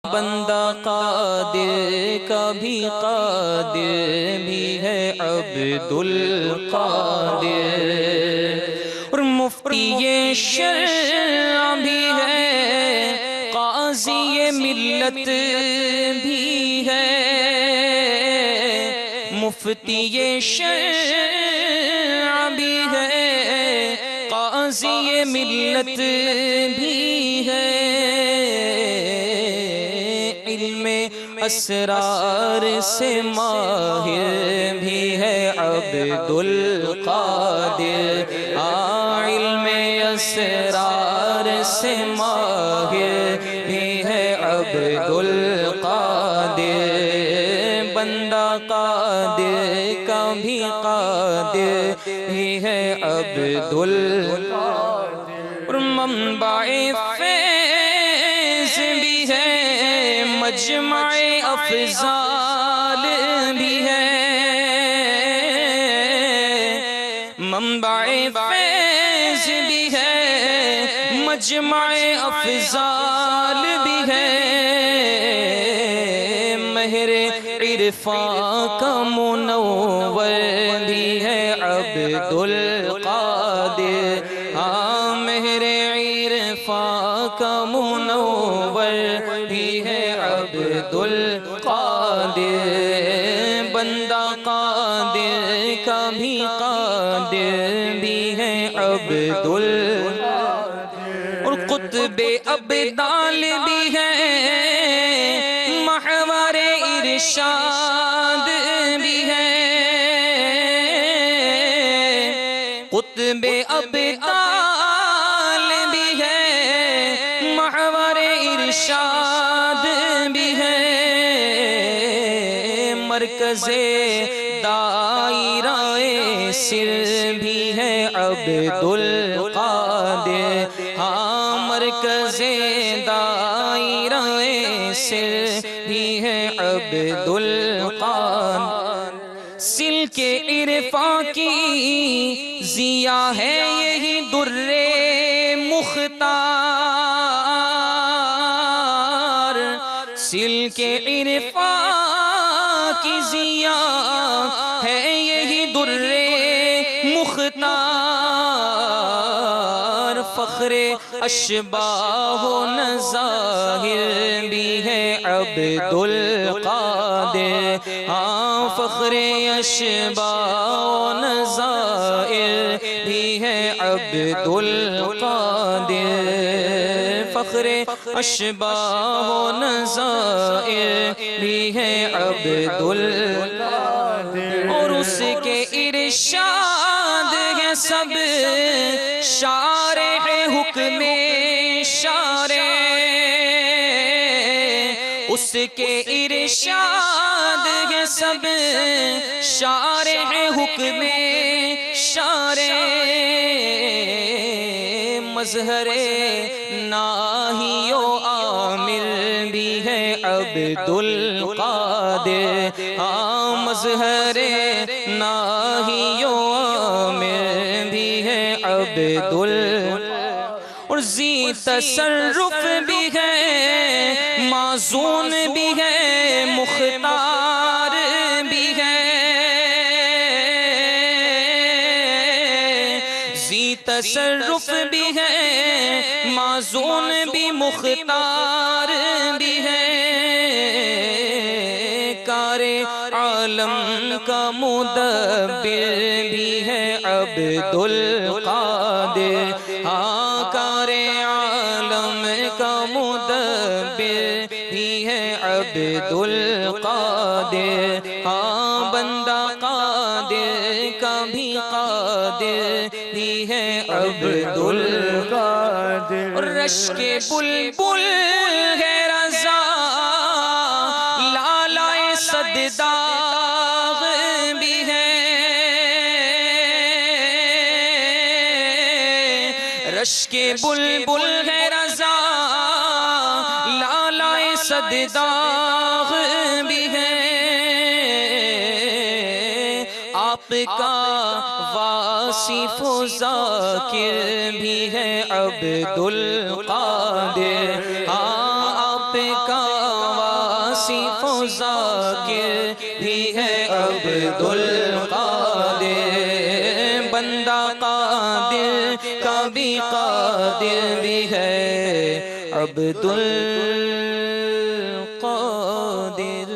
بندہ قادر کا بھی قادر بھی ہے عبد القادر، اور مفتی شرع بھی ہے، قاضی ملت بھی ہے، مفتی شرع بھی ہے، قاضی ملت بھی ہے، علم اسرار سے ماہر بھی ہے عبد القادر، علم اسرار سے ماہر بھی ہے عبد القادر، بندہ قادر کا بھی قادر بھی ہے عبد القادر، اور منبع فیض بھی ہے، مجمع افضال بھی ہے، منبع فیض بھی ہے، مجمع افضال بھی ہے، مہر عرفان کا منور بھی ہے عبد القادر، مہر عرفان کا منور بھی ہے عبد القادر، بندہ قادر کا بھی قادر بھی ہے عبد القادر، اور قطب ابدال بھی ہے، محور ارشاد بھی ہے، قطب ابدال بھی ہے، محور ارشاد بھی ہے، مرکز دائرہ سر بھی ہے عبد القادر، مرکز دائرہ سر بھی ہے عبد القادر، سلک عرفان کی ضیا ہے یہی در مختار، سلک عرفان کی ضیا ہے یہی در مختار، فخر اشباہ و نظاہر بھی ہے عبد القادر، فخر اشباہ و نظائر بھی ہے عبد القادر، فخر اشباہ و نظائر بھی ہے عبد القادر، اور اس کے ارشاد ہے سب شارح حکم شارع، اس کے ارشاد ہے سب شارح حکم شارع، مظہر ناہی و عامل بھی ہے عبد القادر، مظہر ناہی و عامل بھی ہے عبد القادر، اور ذی تصرف بھی ہے، معزون بھی ہے، مختار بھی ہے، ذی تصرف بھی ہے، معزون بھی، مختار بھی ہے، کار عالم کا مدبر بھی ہے عبد القادر، کار عالم کا مدبر بھی ہے عبد القادر، بندہ قادر کا بھی قادر بھی ہے عبد القادر، رشک بلبل ہے رضا لالائے صدداغ بھی ہے، رشک بلبل ہے رضا لالائے صدداغ بھی ہے، آپ کا واصف و ذاکر بھی ہے عبد القادر، آپ کا آصف و ذاکر بھی ہے عبدالقادر، بندہ قادر کا بھی قادر بھی ہے عبدالقادر۔